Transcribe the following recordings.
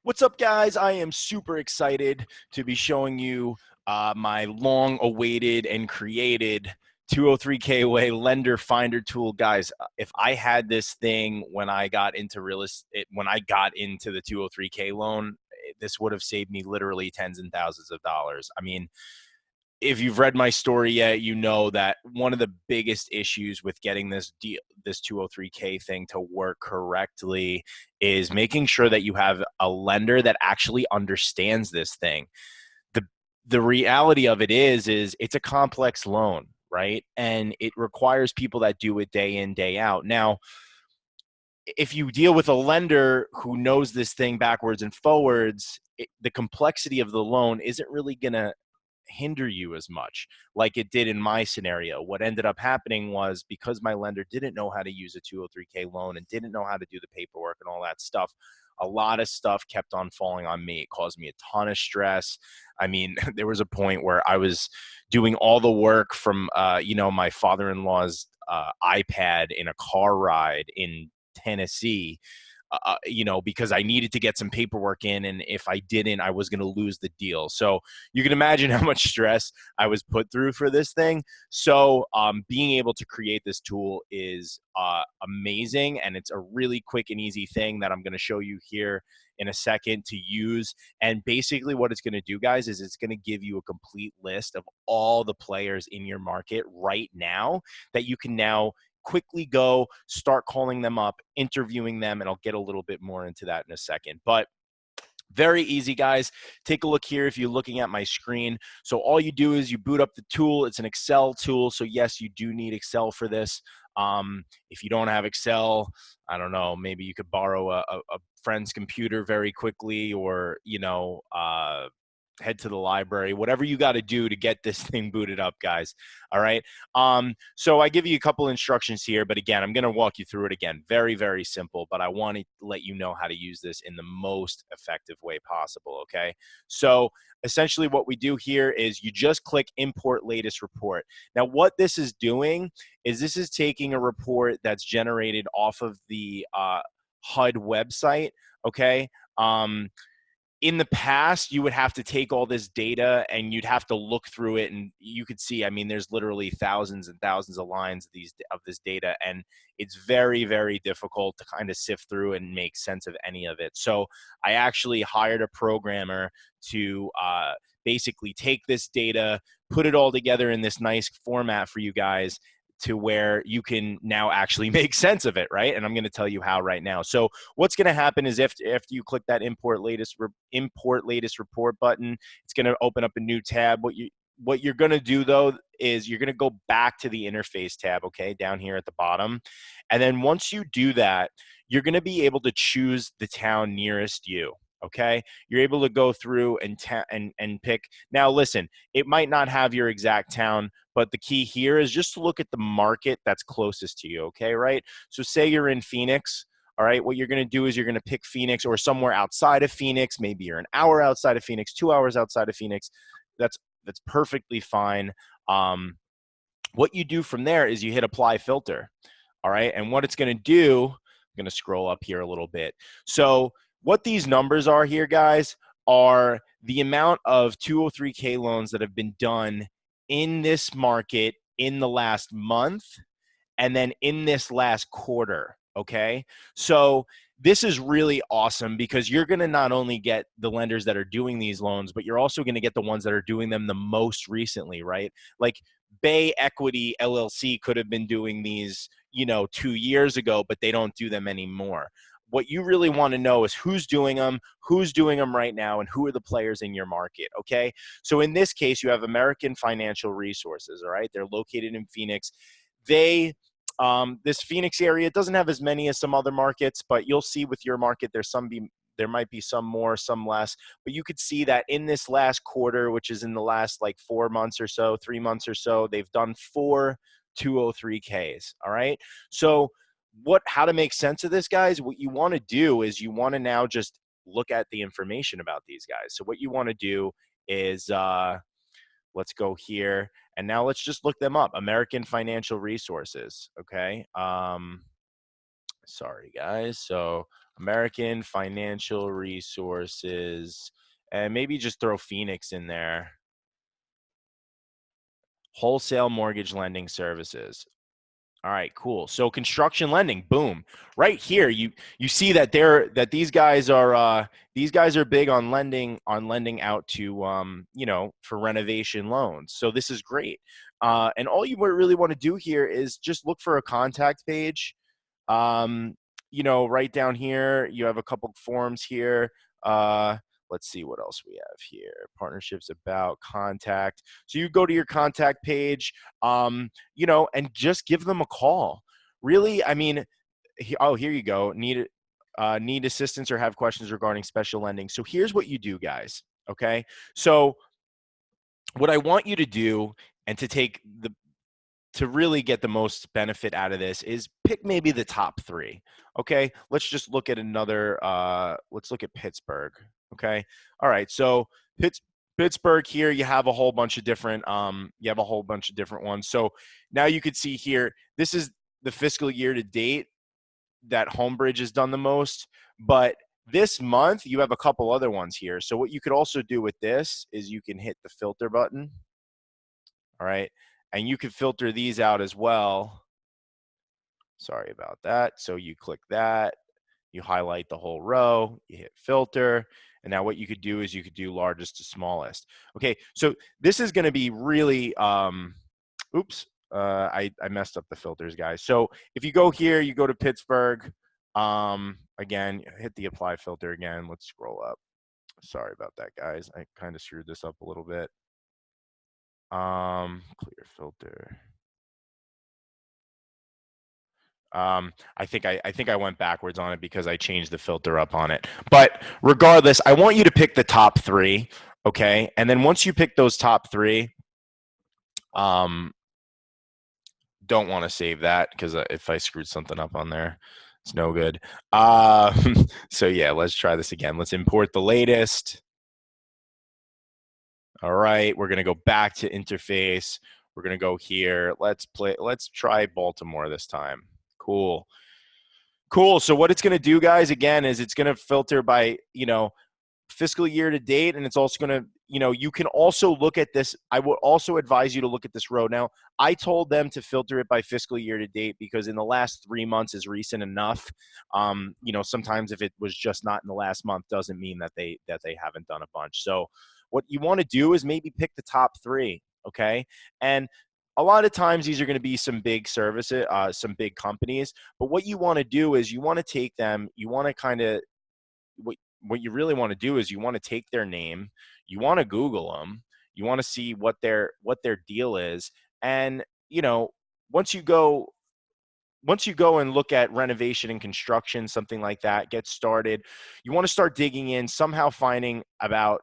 What's up, guys? I am super excited to be showing you my long-awaited and created 203K way lender finder tool. Guys, if I had this thing when I got into real estate, when I got into the 203K loan, this would have saved me literally tens and thousands of dollars. I mean, if you've read my story yet, you know that one of the biggest issues with getting this deal, this 203K thing to work correctly is making sure that you have a lender that actually understands this thing. The the reality of it is it's a complex loan, right? And it requires people that do it day in, day out. Now, if you deal with a lender who knows this thing backwards and forwards, the complexity of the loan isn't really going to hinder you as much like it did in my scenario. What ended up happening was because my lender didn't know how to use a 203K loan and didn't know how to do the paperwork and all that stuff, a lot of stuff kept on falling on me. It caused me a ton of stress. I mean, there was a point where I was doing all the work from, my father-in-law's iPad in a car ride in Tennessee, because I needed to get some paperwork in. And if I didn't, I was going to lose the deal. So you can imagine how much stress I was put through for this thing. So being able to create this tool is amazing. And it's a really quick and easy thing that I'm going to show you here in a second to use. And basically what it's going to do, guys, is it's going to give you a complete list of all the players in your market right now that you can now quickly go start calling them up, interviewing them, and I'll get a little bit more into that in a second. But very easy, guys. Take a look here if you're looking at my screen. So all you do is you boot up the tool. It's an Excel tool. So yes, you do need Excel for this. If you don't have Excel, I don't know, maybe you could borrow a friend's computer very quickly, or, head to the library, whatever you got to do to get this thing booted up, guys. All right. So I give you a couple instructions here, but again, I'm going to walk you through it again. Very, very simple, but I want to let you know how to use this in the most effective way possible. Okay. So essentially what we do here is you just click import latest report. Now, what this is doing is this is taking a report that's generated off of the HUD website. Okay. In the past, you would have to take all this data and you'd have to look through it, and you could see, I mean, there's literally thousands and thousands of lines of this data, and it's very, very difficult to kind of sift through and make sense of any of it. So I actually hired a programmer to basically take this data, put it all together in this nice format for you guys, to where you can now actually make sense of it, right? And I'm going to tell you how right now. So what's going to happen is after you click that import latest report button, it's going to open up a new tab. What you're going to do, though, is you're going to go back to the interface tab, okay, down here at the bottom. And then once you do that, you're going to be able to choose the town nearest you. Okay, you're able to go through and pick. Now, listen, it might not have your exact town, but the key here is just to look at the market that's closest to you. Okay, right? So say you're in Phoenix. All right, what you're going to do is you're going to pick Phoenix or somewhere outside of Phoenix. Maybe you're an hour outside of Phoenix, 2 hours outside of Phoenix. That's perfectly fine. What you do from there is you hit apply filter. All right, and what it's going to do, I'm going to scroll up here a little bit. So what these numbers are here, guys, are the amount of 203K loans that have been done in this market in the last month and then in this last quarter. Okay, so this is really awesome because you're going to not only get the lenders that are doing these loans, but you're also going to get the ones that are doing them the most recently, right? Like Bay Equity LLC could have been doing these, 2 years ago, but they don't do them anymore. What you really want to know is who's doing them right now, and who are the players in your market. Okay, so in this case, you have American Financial Resources. All right, they're located in Phoenix. This Phoenix area doesn't have as many as some other markets, but you'll see with your market, there might be some more, some less, but you could see that in this last quarter, which is in the last like 4 months or so, 3 months or so, they've done 4 203Ks. All right, so how to make sense of this, guys? What you want to do is you want to now just look at the information about these guys. So what you want to do is let's go here, and now let's just look them up. American Financial Resources. Okay. Sorry, guys. So American Financial Resources, and maybe just throw Phoenix in there. Wholesale mortgage lending services. All right, cool. So construction lending, boom. Right here, you see that these guys are big on lending out to for renovation loans. So this is great. And all you really want to do here is just look for a contact page. Right down here, you have a couple forms here. Let's see what else we have here. Partnerships, about, contact. So you go to your contact page, and just give them a call. Really, I mean, here you go. Need assistance or have questions regarding special lending. So here's what you do, guys. Okay. So what I want you to do, and to really get the most benefit out of this, is pick maybe the top 3. Okay. Let's just look at let's look at Pittsburgh. Okay. All right. So Pittsburgh here, you have a whole bunch of different ones. So now you could see here, this is the fiscal year to date that Homebridge has done the most, but this month you have a couple other ones here. So what you could also do with this is you can hit the filter button. All right. And you can filter these out as well. Sorry about that. So you click that, you highlight the whole row, you hit filter, and now what you could do is you could do largest to smallest. Okay, so this is going to be really, oops, I messed up the filters, guys. So if you go here, you go to Pittsburgh, again, hit the apply filter again. Let's scroll up. Sorry about that, guys. I kind of screwed this up a little bit. Clear filter. I think I went backwards on it because I changed the filter up on it. But regardless, I want you to pick the top 3, okay? And then once you pick those top 3, don't want to save that because if I screwed something up on there, it's no good. So yeah, let's try this again. Let's import the latest. All right, we're gonna go back to interface. We're gonna go here. Let's try Baltimore this time. Cool. So what it's going to do, guys, again, is it's going to filter by, fiscal year to date. And it's also going to, you can also look at this. I would also advise you to look at this row. Now, I told them to filter it by fiscal year to date because in the last 3 months is recent enough. Sometimes if it was just not in the last month, doesn't mean that they haven't done a bunch. So what you want to do is maybe pick the top 3. Okay. And a lot of times these are going to be some big services, some big companies. But what you want to do is you want to take them, you want to kind of, what you really want to do is you want to take their name, you want to Google them, you want to see what their deal is. And, once you go and look at renovation and construction, something like that, get started, you want to start digging in, somehow finding about,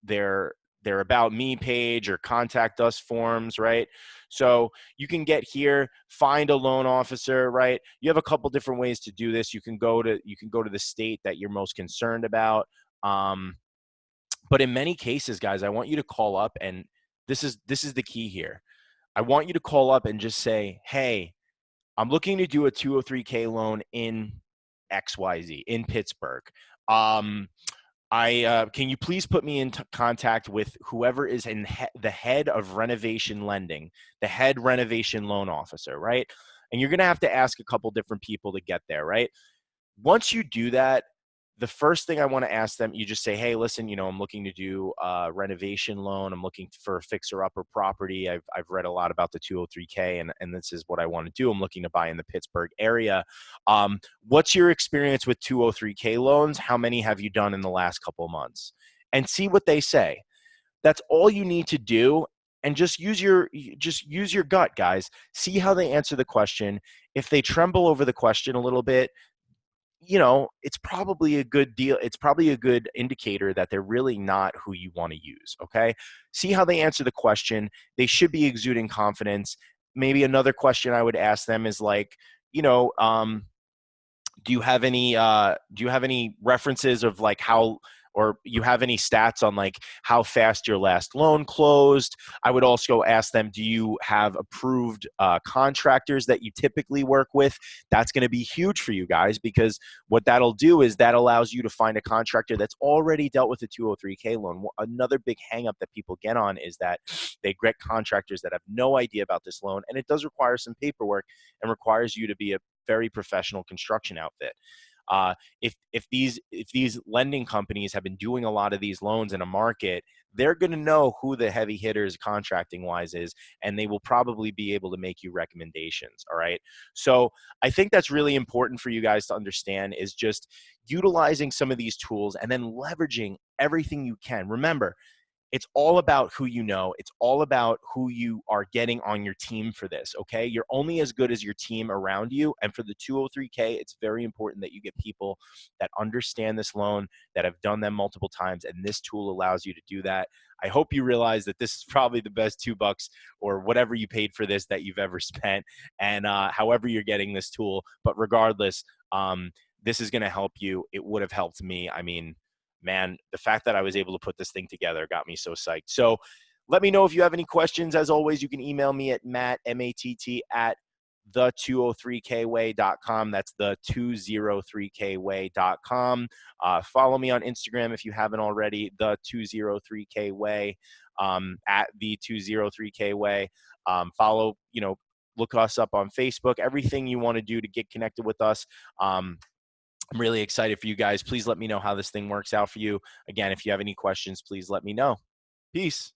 their about me page or contact us forms, right? So you can get here, find a loan officer, right? You have a couple different ways to do this. You can go to the state that you're most concerned about. But in many cases, guys, I want you to call up, and this is the key here. I want you to call up and just say, hey, I'm looking to do a 203K loan in XYZ in Pittsburgh. Can you please put me in contact with whoever is the head of renovation lending, the head renovation loan officer, right? And you're going to have to ask a couple different people to get there, right? Once you do that, the first thing I want to ask them, you just say, hey, listen, I'm looking to do a renovation loan. I'm looking for a fixer-upper property. I've read a lot about the 203K, and this is what I want to do. I'm looking to buy in the Pittsburgh area. What's your experience with 203K loans? How many have you done in the last couple of months? And see what they say. That's all you need to do. And just use your gut, guys. See how they answer the question. If they tremble over the question a little bit, it's probably a good deal. It's probably a good indicator that they're really not who you want to use. Okay. See how they answer the question. They should be exuding confidence. Maybe another question I would ask them is like, do you have any references of like how, or you have any stats on like how fast your last loan closed. I would also ask them, do you have approved contractors that you typically work with? That's going to be huge for you guys, because what that'll do is that allows you to find a contractor that's already dealt with a 203K loan. Another big hang up that people get on is that they get contractors that have no idea about this loan, and it does require some paperwork and requires you to be a very professional construction outfit. If these lending companies have been doing a lot of these loans in a market, they're going to know who the heavy hitters contracting wise is, and they will probably be able to make you recommendations. All right. So I think that's really important for you guys to understand, is just utilizing some of these tools and then leveraging everything you can. Remember, it's all about who you know. It's all about who you are getting on your team for this, okay? You're only as good as your team around you. And for the 203K, it's very important that you get people that understand this loan, that have done them multiple times, and this tool allows you to do that. I hope you realize that this is probably the best $2 or whatever you paid for this that you've ever spent, and however you're getting this tool. But regardless, this is going to help you. It would have helped me. I mean, man, the fact that I was able to put this thing together got me so psyched. So let me know if you have any questions. As always, you can email me at Matt, M-A-T-T, at the203kway.com. That's the203kway.com. Follow me on Instagram if you haven't already, the203kway, at the203kway. Follow, look us up on Facebook, everything you want to do to get connected with us. I'm really excited for you guys. Please let me know how this thing works out for you. Again, if you have any questions, please let me know. Peace.